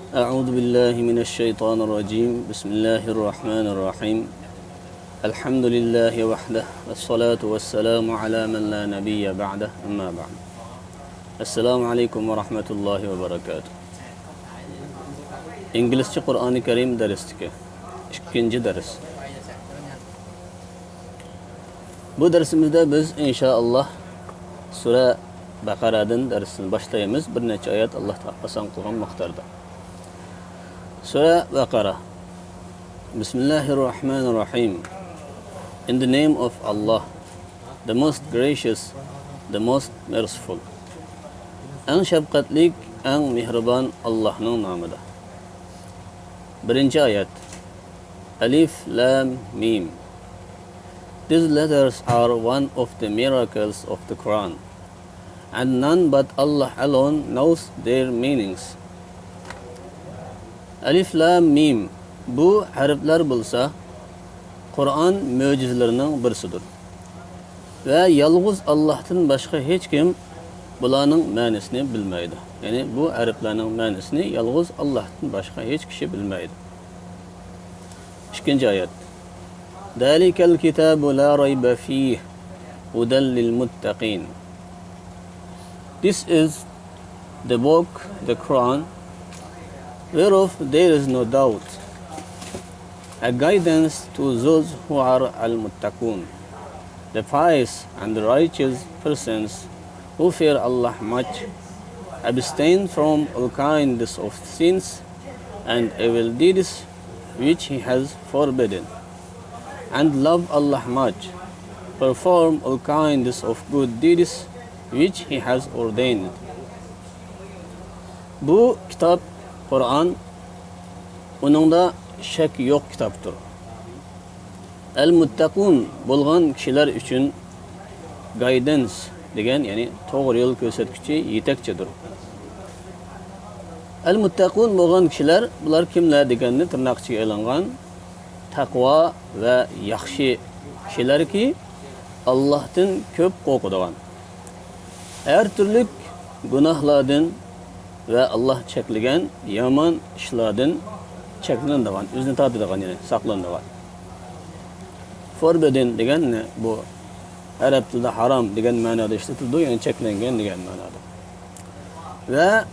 أعوذ بالله من الشيطان الرجيم بسم الله الرحمن الرحيم الحمد لله وحده والصلاة والسلام على من لا نبي بعده أما بعد السلام عليكم ورحمة الله وبركاته İngilizce Kur'an-ı Kerim dersteki ikinci ders. Bu dersimizde biz inşallah Sure Bakara'dan dersini başlayımız. Bir neçe ayet Allah asan kılgan muhtarda. Sure Bakara. Bismillahirrahmanirrahim. In the name of Allah, the most gracious, the most merciful. En şefkatlik, en mihriban Allah'ın namıda. Birinci ayet. Alif, Lam, Mim. These letters are one of the miracles of the Quran, and none but Allah alone knows their meanings. Alif, Lam, Mim. Bu harfler bulsa, Kur'an mucizelerinin birisidir. Ve yalnız Allah'tan başka hiç kim bulanın manisini bilmeydi. Yani bu harflerin manisini yalnız Allah'tan başka hiç kişi bilmeydi. İkinci ayet. ذَلِكَ الْكِتَابُ لَا رَيْبَ فِيهِ هُدًى لِلْمُتَّقِينَ. This is the book, the Quran, whereof there is no doubt, a guidance to those who are al-muttaqun, the pious and the righteous persons who fear Allah much, abstain from all kinds of sins and evil deeds which He has forbidden, and love Allah much, perform all kinds of good deeds which He has ordained. Bu kitap, Kur'an, onunda şek yok kitaptır. El-Muttaqun bolgan kişiler üçün guidance degen, yani doğru yol göstergüçü, yetekçidir. El-Muttaqun bolgan kişiler, bular kimler deganni tırnaqçı elangan, taqva ve yaxşı kişiler ki Allah'tan köp qo'rqadigan. Her türlük günahlardan ve Allah çekilgen yaman işlerden çekilindigan, özünü tatadigan, yani saklandigan. Forbidden degen ne? Bu Arap tilida haram degen ma'noda ishlatildi, yani cheklangan degan ma'noda. Ve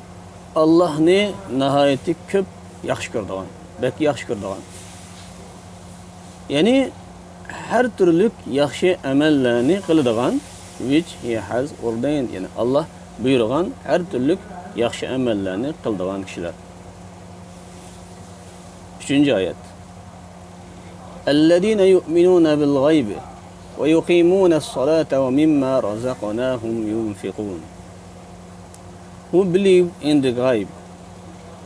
Allah'ni nihoyatda ko'p yaxshi ko'radigan, bek yaxshi ko'radigan. Yani her türlük yaxshi amallarni qiladigan, which He has ordained, yani Allah buyurgan her türlük yaxshi amallarni qiladigan kishilar. 3. ayet. الذين يؤمنون بالغيب ويقيمون الصلاة ومما رزقناهم ينفقون. Who believe in the ghaib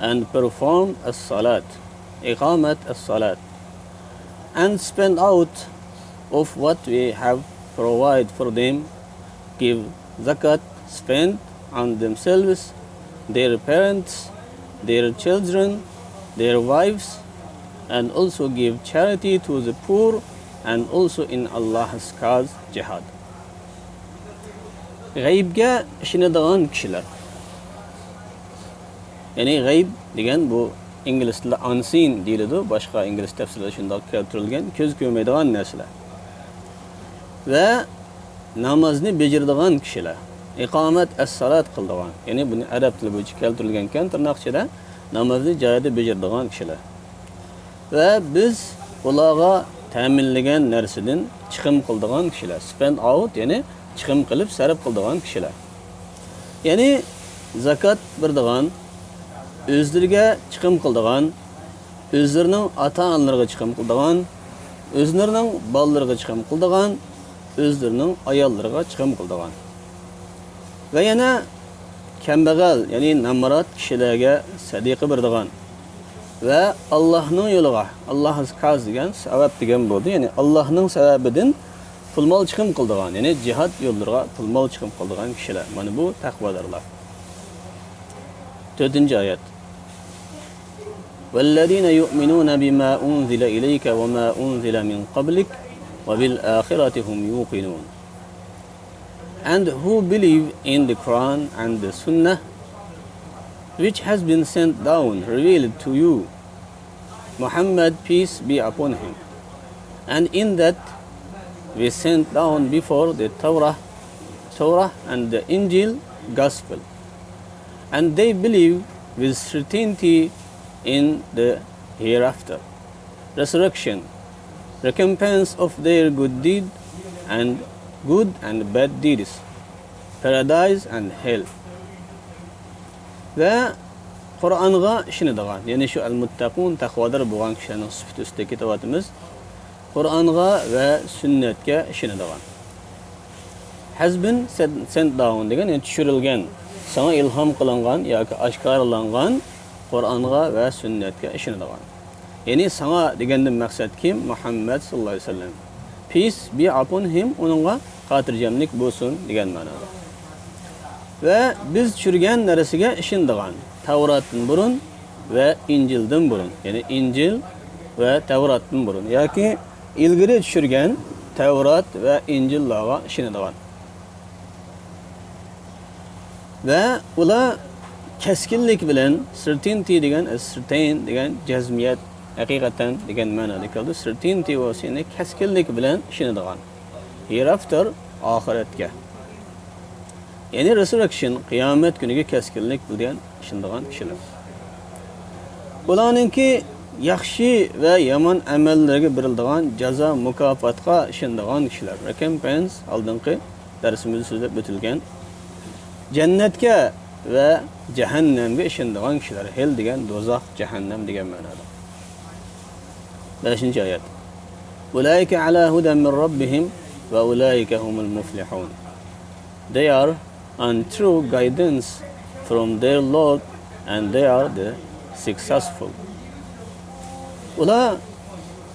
and perform as-salat, iqamat as-salat, and spend out of what we have provided for them, give zakat, spend on themselves, their parents, their children, their wives, and also give charity to the poor, and also in Allah's cause jihad. G'aybga ishonadigan kishilar. Yani g'ayb degan bu ingliz tilida unseen deyiladi, boshqa ingliz tafsirida shunday keltirilgan, ko'z ko'rmaydigan narsalar. Va namozni bajaradigan kishilar. Iqomat as-salat qiladigan. Yani buni arab tili bo'yicha keltirilgan ekan, tirnoqchada namozni joyida bajaradigan kishilar. Ve biz ularga ta'minlagan narsadan chiqim qiladigan kishilar. Spend out, yani chiqim qilib sarf qiladigan kishilar. Yani zakat beradigan, o'zlariga chiqim qiladigan, o'zlarining ota-onalariga chiqim qiladigan, o'zlarining bolalariga chiqim qiladigan, o'zlarining ayollariga chiqim qiladigan. Ve yana kambag'al, yani namrat kishilarga sadiqa beradigan ve Allah'ın yoluga, Allah'ın kaz degan sebep degan bo'ldi. Yani Allah'ın sebebinden pulmal chiqim qildigan, yani jihad yo'llariga pulmal chiqim qildigan kishilar. Mana bu taqvodorlar. 4. ayet. وَالَّذِينَ يُؤْمِنُونَ بِمَا أُنْزِلَ إِلَيْكَ وَمَا أُنْزِلَ مِنْ قَبْلِكَ وَبِالْآخِرَةِ هُمْ يُوقِنُونَ. And who believe in the Quran and the Sunnah which has been sent down, revealed to you, Muhammad, peace be upon him. And in that we sent down before the Torah and the Injil gospel. And they believe with certainty in the hereafter, resurrection, recompense of their good and bad deeds, paradise and hell. Ve Kur'an'a işini dağan, yani şu el-muttaqun takvadır buğan kişilerin sıfatı üstte kitabatımız, Kur'an'a ve sünnetke işini dağan. Has been sent down degen, yani düşürülgen, sana ilham kılangan, yoki aşkarlangan Kur'an'a ve sünnetke işini dağan. Yani sana degenden maksat kim? Muhammed sallallahu aleyhi ve sellem. Peace be upon him, onunla hatırcamlik bulsun degen manada. Ve biz çürgen neresiga işin dağan. Tavrat'ın burun ve İncil'den burun. Yani İncil ve Tavrat'ın burun. Yoki ilgiri düşürgen Tavrat ve İncil'laga işini dağan. Ve ula keskinlik bilen certainty degen, certain degen cezmiyet, hakikaten degen manada kaldı. Certainty o seni keskinlik bilen işini dağan. Hereafter ahiretke. Yani resurrection, kıyamet günüge keskinlik bilen işini dağan kişiler. Ulanınki yaxshi ve yaman amellerge birildiğan jaza mukafatga işini dağan kişiler. Recompense aldınki dersimizde sözlep ötülgen. Cennetke ve cehennemge işini dağan kişiler. Hell degen dozaq, cehennem degen manada. 5. ayet. Ulaike ala huden min rabbihim ve ulaike humul muflihun. They are on true guidance from their Lord and they are the successful. Ula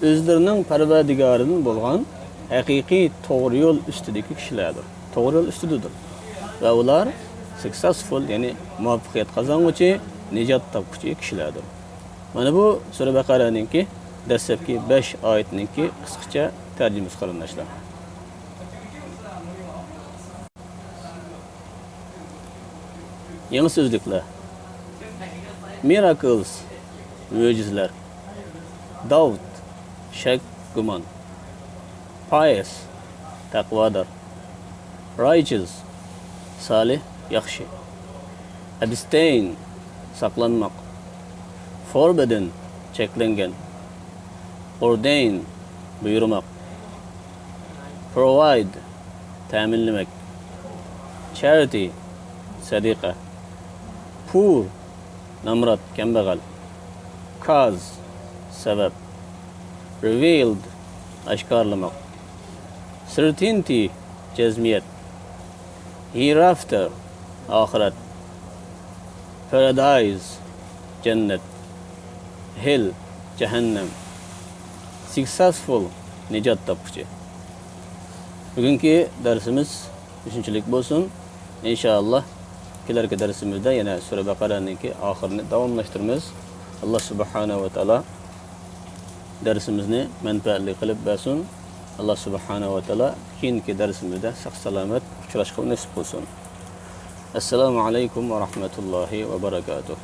özlerinin parvardigarının bolgan hakiki doğru yol üstüdeki kişilerdir. Doğru yol üstüdüdür. Ve ular successful, yani muvaffaqiyat kazanguchi, nicat tapguchi kişilerdir. Mana bu Sura Baqara'nınki dastlabki 5 oyatninki qisqacha tarjimasi qilinishlar. Yangi so'zliklar. Miracles, mo'jizlar. Doubt, shak, gumon. Pious, taqvodor. Righteous, salih, yaxshi. Abstain, saqlanmaq. Forbidden, cheklangan. Ordain, buyurmak. Provide, ta'minlamak. Charity, sadiqa. Poor, namrat, kambag'al. Cause, sebep. Revealed, aşkarlamak. Certainty, cezmiyet. Hereafter, ahiret. Paradise, cennet. Hell, cehennem. Successful, nicat tapıcı. Bugünkü dersimiz üçüncülük bolsun. İnşallah kelerki dersimizde yine Sura Baqara'nınki ahirini davamlaştırmamız. Allah subhanahu ve taala dersimizni menfaatli qilib bersin. Allah subhanahu ve taala keyingi dersimizde sağ salomat uchrashishga nasib qilsin. Assalomu alaykum va rahmatullohi va barakatuh.